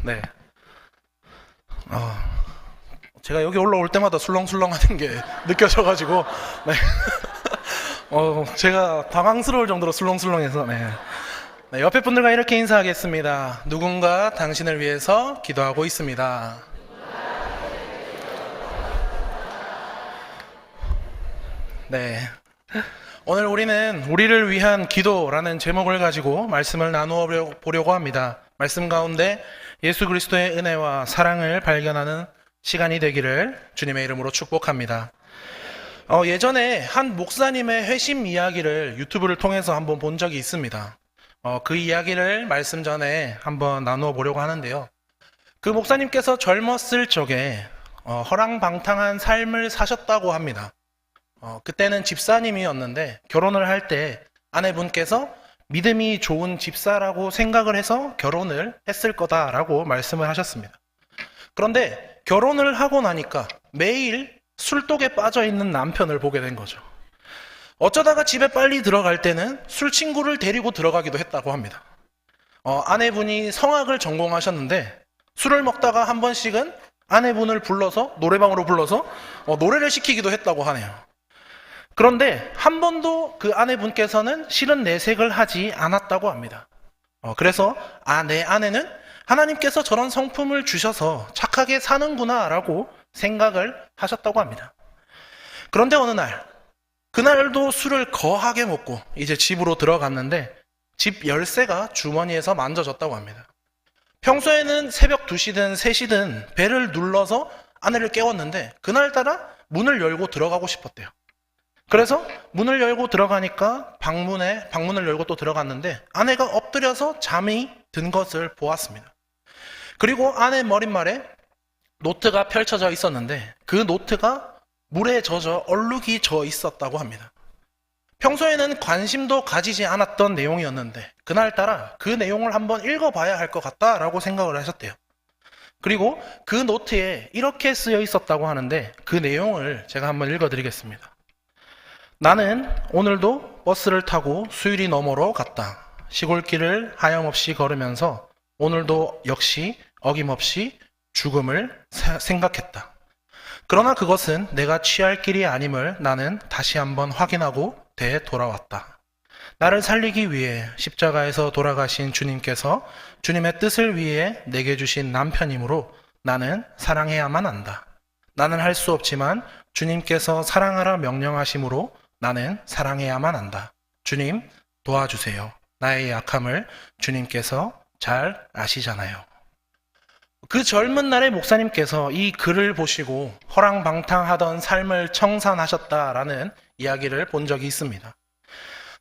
네. 어, 제가 여기 올라올 때마다 술렁술렁 하는 게 느껴져가지고, 네. 제가 당황스러울 정도로 술렁술렁해서, 네. 네, 옆에 분들과 이렇게 인사하겠습니다. 누군가 당신을 위해서 기도하고 있습니다. 네. 오늘 우리는 우리를 위한 기도라는 제목을 가지고 말씀을 나누어 보려고 합니다. 말씀 가운데 예수 그리스도의 은혜와 사랑을 발견하는 시간이 되기를 주님의 이름으로 축복합니다. 예전에 한 목사님의 회심 이야기를 유튜브를 통해서 한번 본 적이 있습니다. 그 이야기를 말씀 전에 한번 나누어 보려고 하는데요. 그 목사님께서 젊었을 적에 허랑방탕한 삶을 사셨다고 합니다. 그때는 집사님이었는데 결혼을 할 때 아내분께서 믿음이 좋은 집사라고 생각을 해서 결혼을 했을 거다라고 말씀을 하셨습니다. 그런데 결혼을 하고 나니까 매일 술독에 빠져 있는 남편을 보게 된 거죠. 어쩌다가 집에 빨리 들어갈 때는 술 친구를 데리고 들어가기도 했다고 합니다. 아내분이 성악을 전공하셨는데 술을 먹다가 한 번씩은 아내분을 불러서 노래방으로 불러서 노래를 시키기도 했다고 하네요. 그런데 한 번도 그 아내분께서는 실은 내색을 하지 않았다고 합니다. 그래서 내 아내는 하나님께서 저런 성품을 주셔서 착하게 사는구나 라고 생각을 하셨다고 합니다. 그런데 어느 날, 그날도 술을 거하게 먹고 이제 집으로 들어갔는데 집 열쇠가 주머니에서 만져졌다고 합니다. 평소에는 새벽 2시든 3시든 벨을 눌러서 아내를 깨웠는데 그날따라 문을 열고 들어가고 싶었대요. 그래서 문을 열고 들어가니까 방문을 열고 또 들어갔는데 아내가 엎드려서 잠이 든 것을 보았습니다. 그리고 아내 머릿말에 노트가 펼쳐져 있었는데 그 노트가 물에 젖어 얼룩이 져 있었다고 합니다. 평소에는 관심도 가지지 않았던 내용이었는데 그날따라 그 내용을 한번 읽어봐야 할 것 같다라고 생각을 하셨대요. 그리고 그 노트에 이렇게 쓰여 있었다고 하는데 그 내용을 제가 한번 읽어드리겠습니다. 나는 오늘도 버스를 타고 수유리 너머로 갔다. 시골길을 하염없이 걸으면서 오늘도 역시 어김없이 죽음을 생각했다. 그러나 그것은 내가 취할 길이 아님을 나는 다시 한번 확인하고 되돌아왔다. 나를 살리기 위해 십자가에서 돌아가신 주님께서 주님의 뜻을 위해 내게 주신 남편이므로 나는 사랑해야만 한다. 나는 할 수 없지만 주님께서 사랑하라 명령하심으로 나는 사랑해야만 한다. 주님 도와주세요. 나의 약함을 주님께서 잘 아시잖아요. 그 젊은 날의 목사님께서 이 글을 보시고 허랑방탕하던 삶을 청산하셨다라는 이야기를 본 적이 있습니다.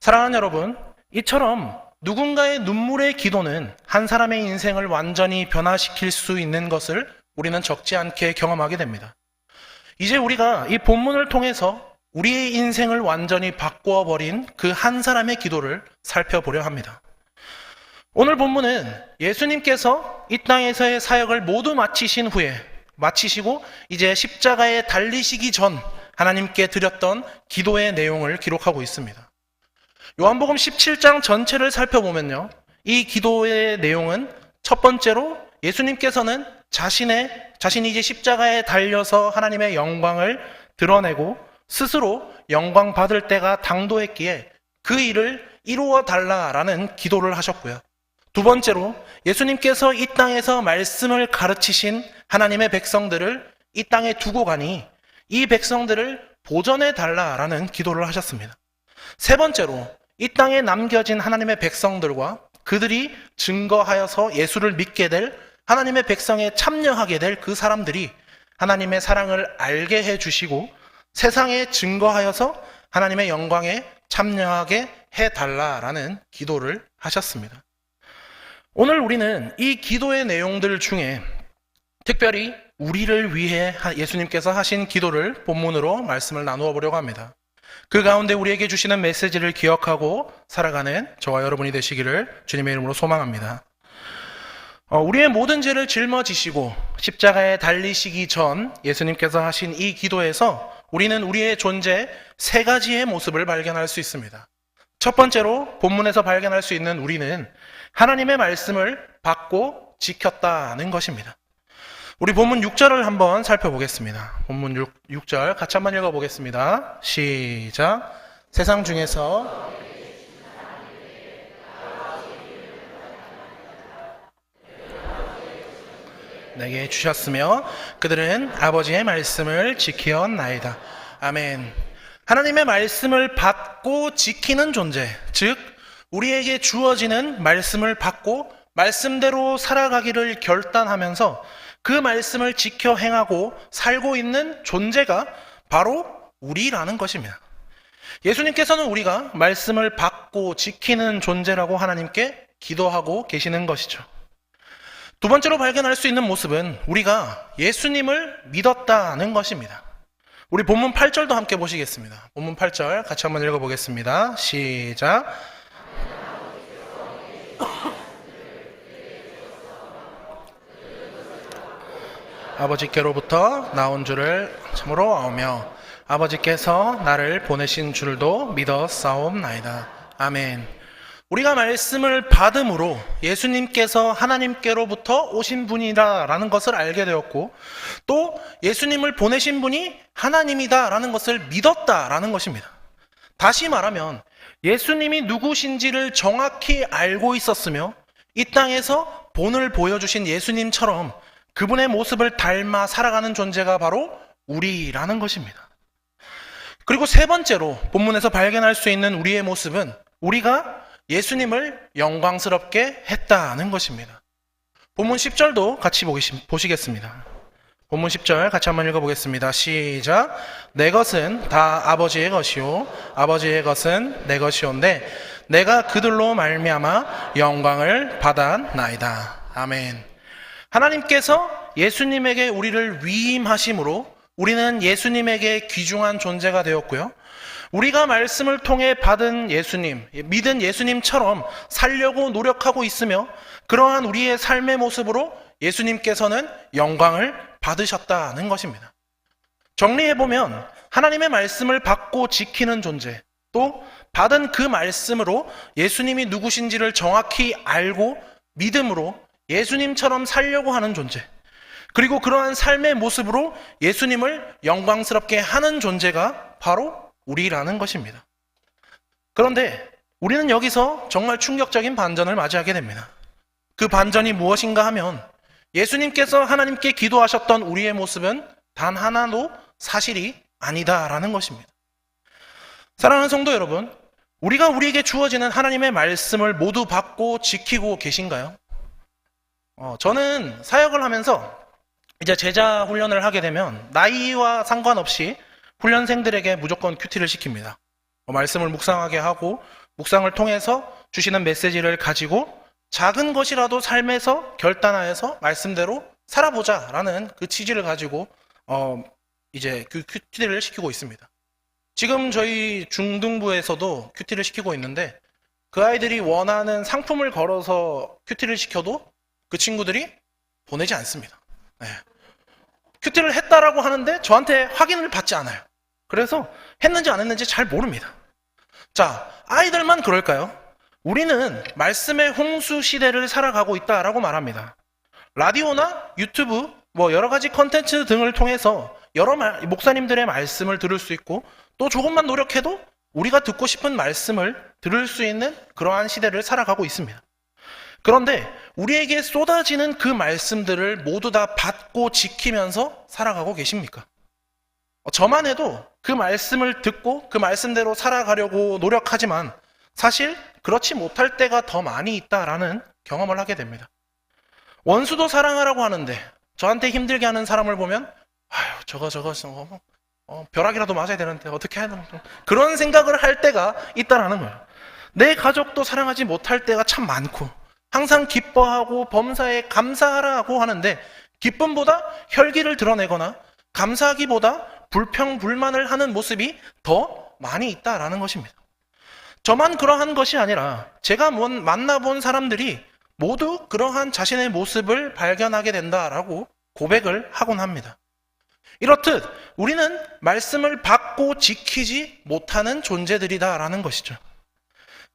사랑하는 여러분, 이처럼 누군가의 눈물의 기도는 한 사람의 인생을 완전히 변화시킬 수 있는 것을 우리는 적지 않게 경험하게 됩니다. 이제 우리가 이 본문을 통해서 우리의 인생을 완전히 바꾸어 버린 그 한 사람의 기도를 살펴보려 합니다. 오늘 본문은 예수님께서 이 땅에서의 사역을 모두 마치시고 이제 십자가에 달리시기 전 하나님께 드렸던 기도의 내용을 기록하고 있습니다. 요한복음 17장 전체를 살펴보면요, 이 기도의 내용은 첫 번째로 예수님께서는 자신이 이제 십자가에 달려서 하나님의 영광을 드러내고 스스로 영광 받을 때가 당도했기에 그 일을 이루어 달라라는 기도를 하셨고요. 두 번째로 예수님께서 이 땅에서 말씀을 가르치신 하나님의 백성들을 이 땅에 두고 가니 이 백성들을 보전해 달라라는 기도를 하셨습니다. 세 번째로 이 땅에 남겨진 하나님의 백성들과 그들이 증거하여서 예수를 믿게 될 하나님의 백성에 참여하게 될 그 사람들이 하나님의 사랑을 알게 해주시고 세상에 증거하여서 하나님의 영광에 참여하게 해달라라는 기도를 하셨습니다. 오늘 우리는 이 기도의 내용들 중에 특별히 우리를 위해 예수님께서 하신 기도를 본문으로 말씀을 나누어 보려고 합니다. 그 가운데 우리에게 주시는 메시지를 기억하고 살아가는 저와 여러분이 되시기를 주님의 이름으로 소망합니다. 우리의 모든 죄를 짊어지시고 십자가에 달리시기 전 예수님께서 하신 이 기도에서 우리는 우리의 존재 세 가지의 모습을 발견할 수 있습니다. 첫 번째로 본문에서 발견할 수 있는 우리는 하나님의 말씀을 받고 지켰다는 것입니다. 우리 본문 6절을 한번 살펴보겠습니다. 본문 6절 같이 한번 읽어보겠습니다. 시작. 세상 중에서 내게 주셨으며 그들은 아버지의 말씀을 지키었나이다. 아멘. 하나님의 말씀을 받고 지키는 존재, 즉 우리에게 주어지는 말씀을 받고 말씀대로 살아가기를 결단하면서 그 말씀을 지켜 행하고 살고 있는 존재가 바로 우리라는 것입니다. 예수님께서는 우리가 말씀을 받고 지키는 존재라고 하나님께 기도하고 계시는 것이죠. 두 번째로 발견할 수 있는 모습은 우리가 예수님을 믿었다는 것입니다. 우리 본문 8절도 함께 보시겠습니다. 본문 8절 같이 한번 읽어보겠습니다. 시작. 아버지께로부터 나온 줄을 참으로 아오며 아버지께서 나를 보내신 줄도 믿어 싸움나이다. 아멘. 우리가 말씀을 받음으로 예수님께서 하나님께로부터 오신 분이다라는 것을 알게 되었고, 또 예수님을 보내신 분이 하나님이다라는 것을 믿었다라는 것입니다. 다시 말하면 예수님이 누구신지를 정확히 알고 있었으며 이 땅에서 본을 보여주신 예수님처럼 그분의 모습을 닮아 살아가는 존재가 바로 우리라는 것입니다. 그리고 세 번째로 본문에서 발견할 수 있는 우리의 모습은 우리가 예수님을 영광스럽게 했다는 것입니다. 본문 10절도 같이 보시겠습니다. 본문 10절 같이 한번 읽어보겠습니다. 시작. 내 것은 다 아버지의 것이요 아버지의 것은 내 것이온데 내가 그들로 말미암아 영광을 받았나이다. 아멘. 하나님께서 예수님에게 우리를 위임하심으로 우리는 예수님에게 귀중한 존재가 되었고요. 우리가 말씀을 통해 받은 예수님, 믿은 예수님처럼 살려고 노력하고 있으며 그러한 우리의 삶의 모습으로 예수님께서는 영광을 받으셨다는 것입니다. 정리해보면 하나님의 말씀을 받고 지키는 존재, 또 받은 그 말씀으로 예수님이 누구신지를 정확히 알고 믿음으로 예수님처럼 살려고 하는 존재, 그리고 그러한 삶의 모습으로 예수님을 영광스럽게 하는 존재가 바로 우리라는 것입니다. 그런데 우리는 여기서 정말 충격적인 반전을 맞이하게 됩니다. 그 반전이 무엇인가 하면 예수님께서 하나님께 기도하셨던 우리의 모습은 단 하나도 사실이 아니다라는 것입니다. 사랑하는 성도 여러분, 우리가 우리에게 주어지는 하나님의 말씀을 모두 받고 지키고 계신가요? 저는 사역을 하면서 이제 제자 훈련을 하게 되면 나이와 상관없이 훈련생들에게 무조건 큐티를 시킵니다. 말씀을 묵상하게 하고 묵상을 통해서 주시는 메시지를 가지고 작은 것이라도 삶에서 결단하여서 말씀대로 살아보자라는 그 취지를 가지고 이제 그 큐티를 시키고 있습니다. 지금 저희 중등부에서도 큐티를 시키고 있는데 그 아이들이 원하는 상품을 걸어서 큐티를 시켜도 그 친구들이 보내지 않습니다. 네. 큐티를 했다라고 하는데 저한테 확인을 받지 않아요. 그래서 했는지 안 했는지 잘 모릅니다. 자, 아이들만 그럴까요? 우리는 말씀의 홍수 시대를 살아가고 있다라고 말합니다. 라디오나 유튜브, 여러 가지 컨텐츠 등을 통해서 여러 목사님들의 말씀을 들을 수 있고 또 조금만 노력해도 우리가 듣고 싶은 말씀을 들을 수 있는 그러한 시대를 살아가고 있습니다. 그런데 우리에게 쏟아지는 그 말씀들을 모두 다 받고 지키면서 살아가고 계십니까? 저만 해도 그 말씀을 듣고 그 말씀대로 살아가려고 노력하지만 사실 그렇지 못할 때가 더 많이 있다라는 경험을 하게 됩니다. 원수도 사랑하라고 하는데 저한테 힘들게 하는 사람을 보면 저거 벼락이라도 맞아야 되는데 어떻게 해야 되나 그런 생각을 할 때가 있다라는 거예요. 내 가족도 사랑하지 못할 때가 참 많고 항상 기뻐하고 범사에 감사하라고 하는데 기쁨보다 혈기를 드러내거나 감사하기보다 불평불만을 하는 모습이 더 많이 있다라는 것입니다. 저만 그러한 것이 아니라 제가 만나본 사람들이 모두 그러한 자신의 모습을 발견하게 된다라고 고백을 하곤 합니다. 이렇듯 우리는 말씀을 받고 지키지 못하는 존재들이다라는 것이죠.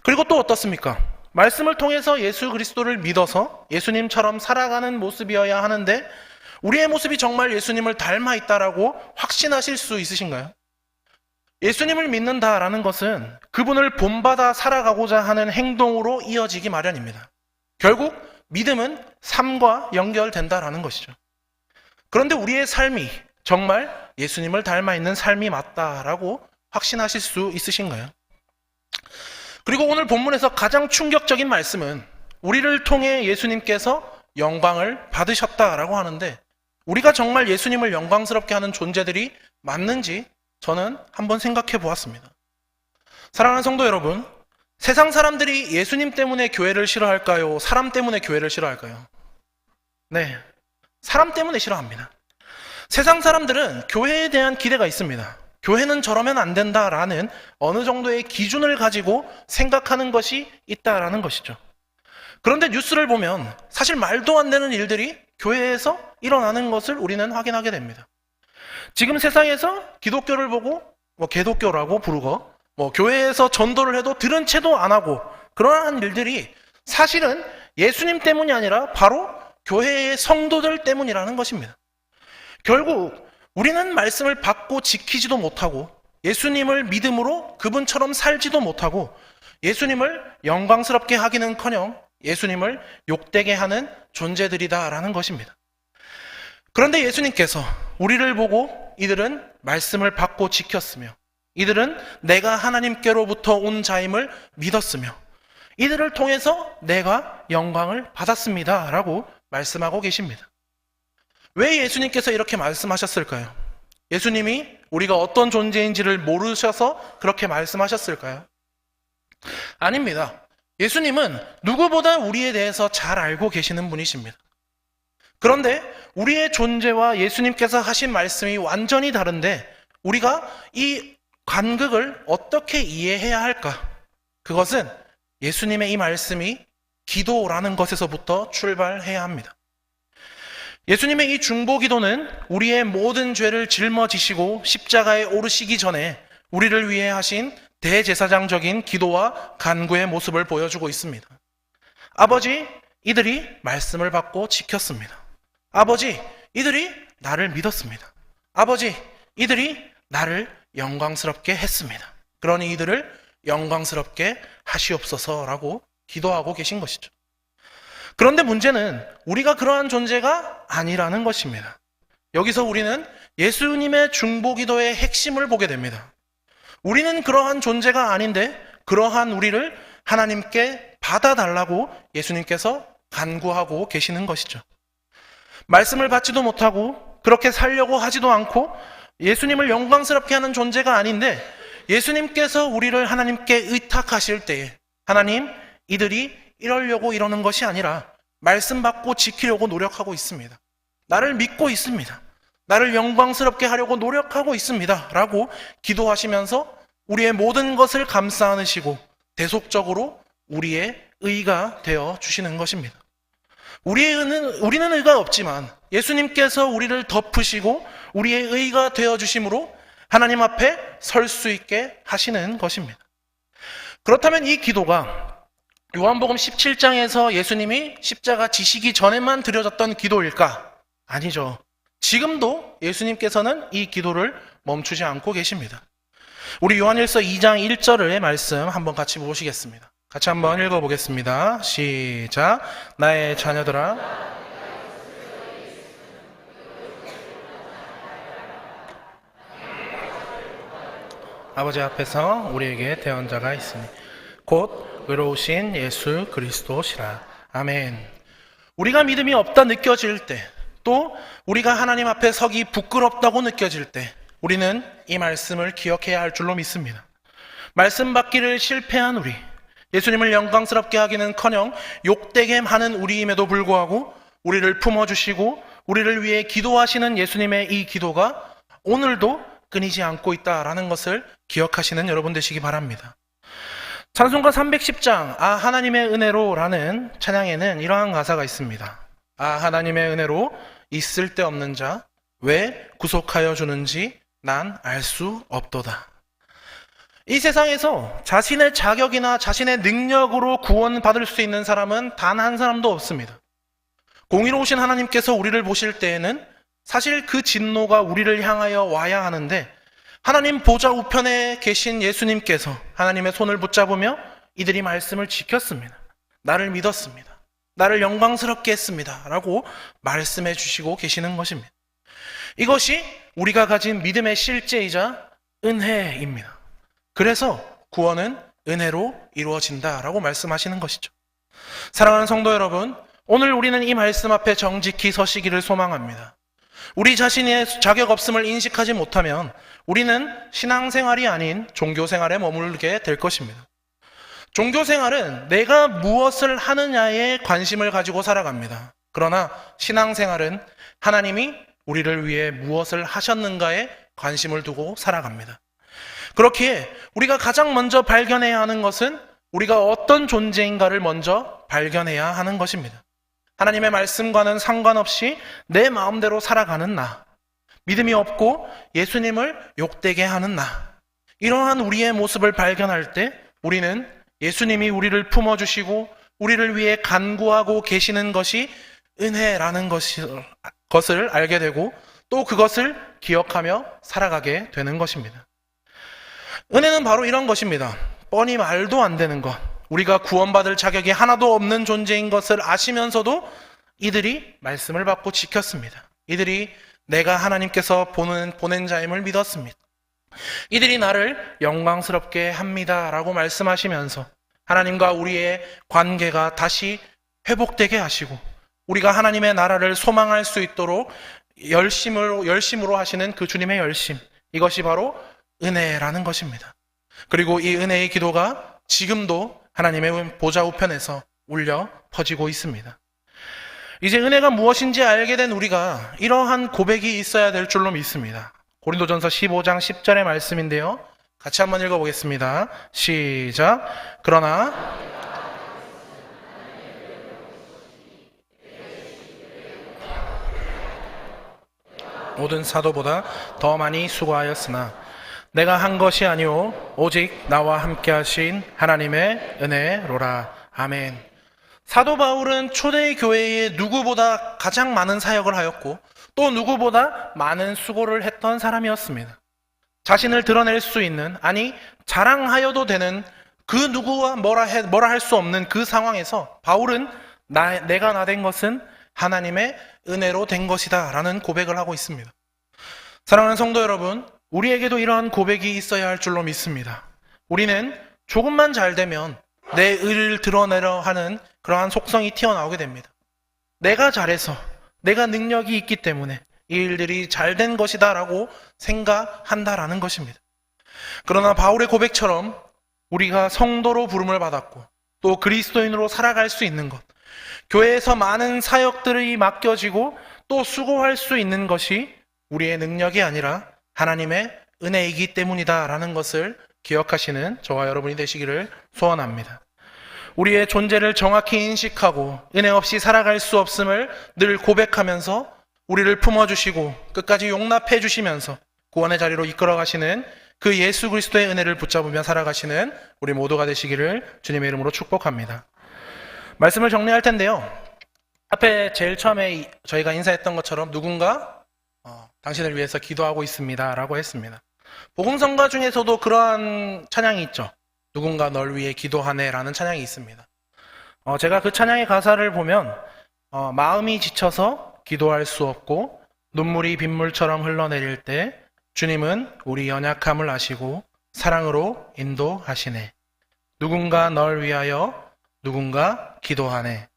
그리고 또 어떻습니까? 말씀을 통해서 예수 그리스도를 믿어서 예수님처럼 살아가는 모습이어야 하는데 우리의 모습이 정말 예수님을 닮아 있다라고 확신하실 수 있으신가요? 예수님을 믿는다라는 것은 그분을 본받아 살아가고자 하는 행동으로 이어지기 마련입니다. 결국 믿음은 삶과 연결된다라는 것이죠. 그런데 우리의 삶이 정말 예수님을 닮아 있는 삶이 맞다라고 확신하실 수 있으신가요? 그리고 오늘 본문에서 가장 충격적인 말씀은 우리를 통해 예수님께서 영광을 받으셨다라고 하는데 우리가 정말 예수님을 영광스럽게 하는 존재들이 맞는지 저는 한번 생각해 보았습니다. 사랑하는 성도 여러분, 세상 사람들이 예수님 때문에 교회를 싫어할까요? 사람 때문에 교회를 싫어할까요? 네, 사람 때문에 싫어합니다. 세상 사람들은 교회에 대한 기대가 있습니다. 교회는 저러면 안 된다라는 어느 정도의 기준을 가지고 생각하는 것이 있다라는 것이죠. 그런데 뉴스를 보면 사실 말도 안 되는 일들이 교회에서 일어나는 것을 우리는 확인하게 됩니다. 지금 세상에서 기독교를 보고 개독교라고 부르고 교회에서 전도를 해도 들은 채도 안 하고 그러한 일들이 사실은 예수님 때문이 아니라 바로 교회의 성도들 때문이라는 것입니다. 결국 우리는 말씀을 받고 지키지도 못하고 예수님을 믿음으로 그분처럼 살지도 못하고 예수님을 영광스럽게 하기는커녕 예수님을 욕되게 하는 존재들이다라는 것입니다. 그런데 예수님께서 우리를 보고 이들은 말씀을 받고 지켰으며 이들은 내가 하나님께로부터 온 자임을 믿었으며 이들을 통해서 내가 영광을 받았습니다 라고 말씀하고 계십니다. 왜 예수님께서 이렇게 말씀하셨을까요? 예수님이 우리가 어떤 존재인지를 모르셔서 그렇게 말씀하셨을까요? 아닙니다. 예수님은 누구보다 우리에 대해서 잘 알고 계시는 분이십니다. 그런데 우리의 존재와 예수님께서 하신 말씀이 완전히 다른데 우리가 이 간극을 어떻게 이해해야 할까? 그것은 예수님의 이 말씀이 기도라는 것에서부터 출발해야 합니다. 예수님의 이 중보기도는 우리의 모든 죄를 짊어지시고 십자가에 오르시기 전에 우리를 위해 하신 대제사장적인 기도와 간구의 모습을 보여주고 있습니다. 아버지, 이들이 말씀을 받고 지켰습니다. 아버지, 이들이 나를 믿었습니다. 아버지, 이들이 나를 영광스럽게 했습니다. 그러니 이들을 영광스럽게 하시옵소서라고 기도하고 계신 것이죠. 그런데 문제는 우리가 그러한 존재가 아니라는 것입니다. 여기서 우리는 예수님의 중보기도의 핵심을 보게 됩니다. 우리는 그러한 존재가 아닌데 그러한 우리를 하나님께 받아달라고 예수님께서 간구하고 계시는 것이죠. 말씀을 받지도 못하고 그렇게 살려고 하지도 않고 예수님을 영광스럽게 하는 존재가 아닌데 예수님께서 우리를 하나님께 의탁하실 때에 하나님, 이들이 이러려고 이러는 것이 아니라 말씀 받고 지키려고 노력하고 있습니다. 나를 믿고 있습니다. 나를 영광스럽게 하려고 노력하고 있습니다. 라고 기도하시면서 우리의 모든 것을 감싸 안으시고 대속적으로 우리의 의가 되어 주시는 것입니다. 우리는 의가 없지만 예수님께서 우리를 덮으시고 우리의 의가 되어 주심으로 하나님 앞에 설 수 있게 하시는 것입니다. 그렇다면 이 기도가 요한복음 17장에서 예수님이 십자가 지시기 전에만 드려졌던 기도일까? 아니죠. 지금도 예수님께서는 이 기도를 멈추지 않고 계십니다. 우리 요한일서 2장 1절의 말씀 한번 같이 보시겠습니다. 같이 한번 읽어보겠습니다. 시작. 나의 자녀들아, 아버지 앞에서 우리에게 대언자가 있으니 곧 의로우신 예수 그리스도시라. 아멘. 우리가 믿음이 없다 느껴질 때, 또 우리가 하나님 앞에 서기 부끄럽다고 느껴질 때 우리는 이 말씀을 기억해야 할 줄로 믿습니다. 말씀 받기를 실패한 우리, 예수님을 영광스럽게 하기는커녕 욕되게 하는 우리임에도 불구하고 우리를 품어주시고 우리를 위해 기도하시는 예수님의 이 기도가 오늘도 끊이지 않고 있다라는 것을 기억하시는 여러분 되시기 바랍니다. 찬송가 310장 아 하나님의 은혜로라는 찬양에는 이러한 가사가 있습니다. 아 하나님의 은혜로 있을 데 없는 자 왜 구속하여 주는지 난 알 수 없도다. 이 세상에서 자신의 자격이나 자신의 능력으로 구원받을 수 있는 사람은 단 한 사람도 없습니다. 공의로우신 하나님께서 우리를 보실 때에는 사실 그 진노가 우리를 향하여 와야 하는데, 하나님 보좌 우편에 계신 예수님께서 하나님의 손을 붙잡으며 이들이 말씀을 지켰습니다. 나를 믿었습니다. 나를 영광스럽게 했습니다. 라고 말씀해 주시고 계시는 것입니다. 이것이 우리가 가진 믿음의 실제이자 은혜입니다. 그래서 구원은 은혜로 이루어진다라고 말씀하시는 것이죠. 사랑하는 성도 여러분, 오늘 우리는 이 말씀 앞에 정직히 서시기를 소망합니다. 우리 자신의 자격 없음을 인식하지 못하면 우리는 신앙생활이 아닌 종교생활에 머물게 될 것입니다. 종교생활은 내가 무엇을 하느냐에 관심을 가지고 살아갑니다. 그러나 신앙생활은 하나님이 우리를 위해 무엇을 하셨는가에 관심을 두고 살아갑니다. 그렇기에 우리가 가장 먼저 발견해야 하는 것은 우리가 어떤 존재인가를 먼저 발견해야 하는 것입니다. 하나님의 말씀과는 상관없이 내 마음대로 살아가는 나, 믿음이 없고 예수님을 욕되게 하는 나, 이러한 우리의 모습을 발견할 때 우리는 예수님이 우리를 품어주시고 우리를 위해 간구하고 계시는 것이 은혜라는 것을 알게 되고 또 그것을 기억하며 살아가게 되는 것입니다. 은혜는 바로 이런 것입니다. 뻔히 말도 안 되는 것, 우리가 구원받을 자격이 하나도 없는 존재인 것을 아시면서도 이들이 말씀을 받고 지켰습니다. 이들이 내가 하나님께서 보낸 자임을 믿었습니다. 이들이 나를 영광스럽게 합니다 라고 말씀하시면서 하나님과 우리의 관계가 다시 회복되게 하시고 우리가 하나님의 나라를 소망할 수 있도록 열심으로 하시는 그 주님의 열심, 이것이 바로 은혜라는 것입니다. 그리고 이 은혜의 기도가 지금도 하나님의 보좌 우편에서 울려 퍼지고 있습니다. 이제 은혜가 무엇인지 알게 된 우리가 이러한 고백이 있어야 될 줄로 믿습니다. 고린도전서 15장 10절의 말씀인데요. 같이 한번 읽어보겠습니다. 시작. 그러나 모든 사도보다 더 많이 수고하였으나 내가 한 것이 아니오 오직 나와 함께 하신 하나님의 은혜로라. 아멘. 사도 바울은 초대 교회에 누구보다 가장 많은 사역을 하였고 또 누구보다 많은 수고를 했던 사람이었습니다. 자신을 드러낼 수 있는, 아니 자랑하여도 되는 그 누구와 뭐라 할 수 없는 그 상황에서 바울은 내가 나 된 것은 하나님의 은혜로 된 것이다 라는 고백을 하고 있습니다. 사랑하는 성도 여러분, 우리에게도 이러한 고백이 있어야 할 줄로 믿습니다. 우리는 조금만 잘 되면 내 의를 드러내려 하는 그러한 속성이 튀어나오게 됩니다. 내가 잘해서, 내가 능력이 있기 때문에 이 일들이 잘 된 것이다 라고 생각한다라는 것입니다. 그러나 바울의 고백처럼 우리가 성도로 부름을 받았고 또 그리스도인으로 살아갈 수 있는 것, 교회에서 많은 사역들이 맡겨지고 또 수고할 수 있는 것이 우리의 능력이 아니라 하나님의 은혜이기 때문이다 라는 것을 기억하시는 저와 여러분이 되시기를 소원합니다. 우리의 존재를 정확히 인식하고 은혜 없이 살아갈 수 없음을 늘 고백하면서 우리를 품어주시고 끝까지 용납해 주시면서 구원의 자리로 이끌어 가시는 그 예수 그리스도의 은혜를 붙잡으며 살아가시는 우리 모두가 되시기를 주님의 이름으로 축복합니다. 말씀을 정리할 텐데요. 앞에 제일 처음에 저희가 인사했던 것처럼 누군가 당신을 위해서 기도하고 있습니다 라고 했습니다. 복음성가 중에서도 그러한 찬양이 있죠. 누군가 널 위해 기도하네 라는 찬양이 있습니다. 제가 그 찬양의 가사를 보면 마음이 지쳐서 기도할 수 없고 눈물이 빗물처럼 흘러내릴 때 주님은 우리 연약함을 아시고 사랑으로 인도하시네. 누군가 널 위하여 누군가 기도하네.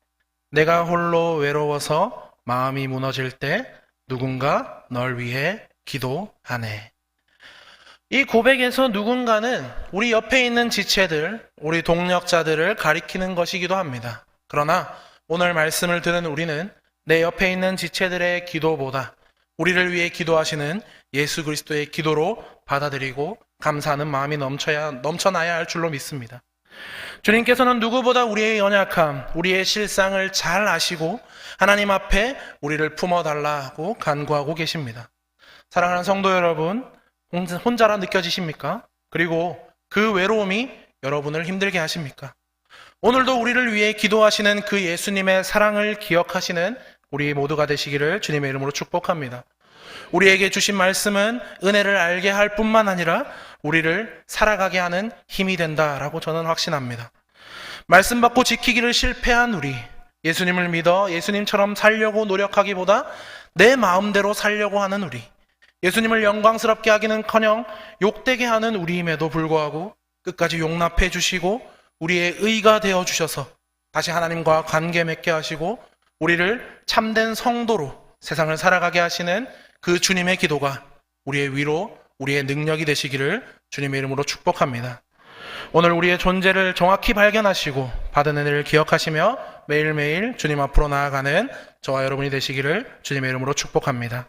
내가 홀로 외로워서 마음이 무너질 때 누군가 널 위해 기도하네. 이 고백에서 누군가는 우리 옆에 있는 지체들, 우리 동력자들을 가리키는 것이기도 합니다. 그러나 오늘 말씀을 들은 우리는 내 옆에 있는 지체들의 기도보다 우리를 위해 기도하시는 예수 그리스도의 기도로 받아들이고 감사하는 마음이 넘쳐나야 할 줄로 믿습니다. 주님께서는 누구보다 우리의 연약함, 우리의 실상을 잘 아시고 하나님 앞에 우리를 품어달라고 간구하고 계십니다. 사랑하는 성도 여러분, 혼자라 느껴지십니까? 그리고 그 외로움이 여러분을 힘들게 하십니까? 오늘도 우리를 위해 기도하시는 그 예수님의 사랑을 기억하시는 우리 모두가 되시기를 주님의 이름으로 축복합니다. 우리에게 주신 말씀은 은혜를 알게 할 뿐만 아니라 우리를 살아가게 하는 힘이 된다라고 저는 확신합니다. 말씀 받고 지키기를 실패한 우리, 예수님을 믿어 예수님처럼 살려고 노력하기보다 내 마음대로 살려고 하는 우리, 예수님을 영광스럽게 하기는커녕 욕되게 하는 우리임에도 불구하고 끝까지 용납해 주시고 우리의 의가 되어 주셔서 다시 하나님과 관계 맺게 하시고 우리를 참된 성도로 세상을 살아가게 하시는 그 주님의 기도가 우리의 위로, 우리의 능력이 되시기를 주님의 이름으로 축복합니다. 오늘 우리의 존재를 정확히 발견하시고 받은 은혜를 기억하시며 매일매일 주님 앞으로 나아가는 저와 여러분이 되시기를 주님의 이름으로 축복합니다.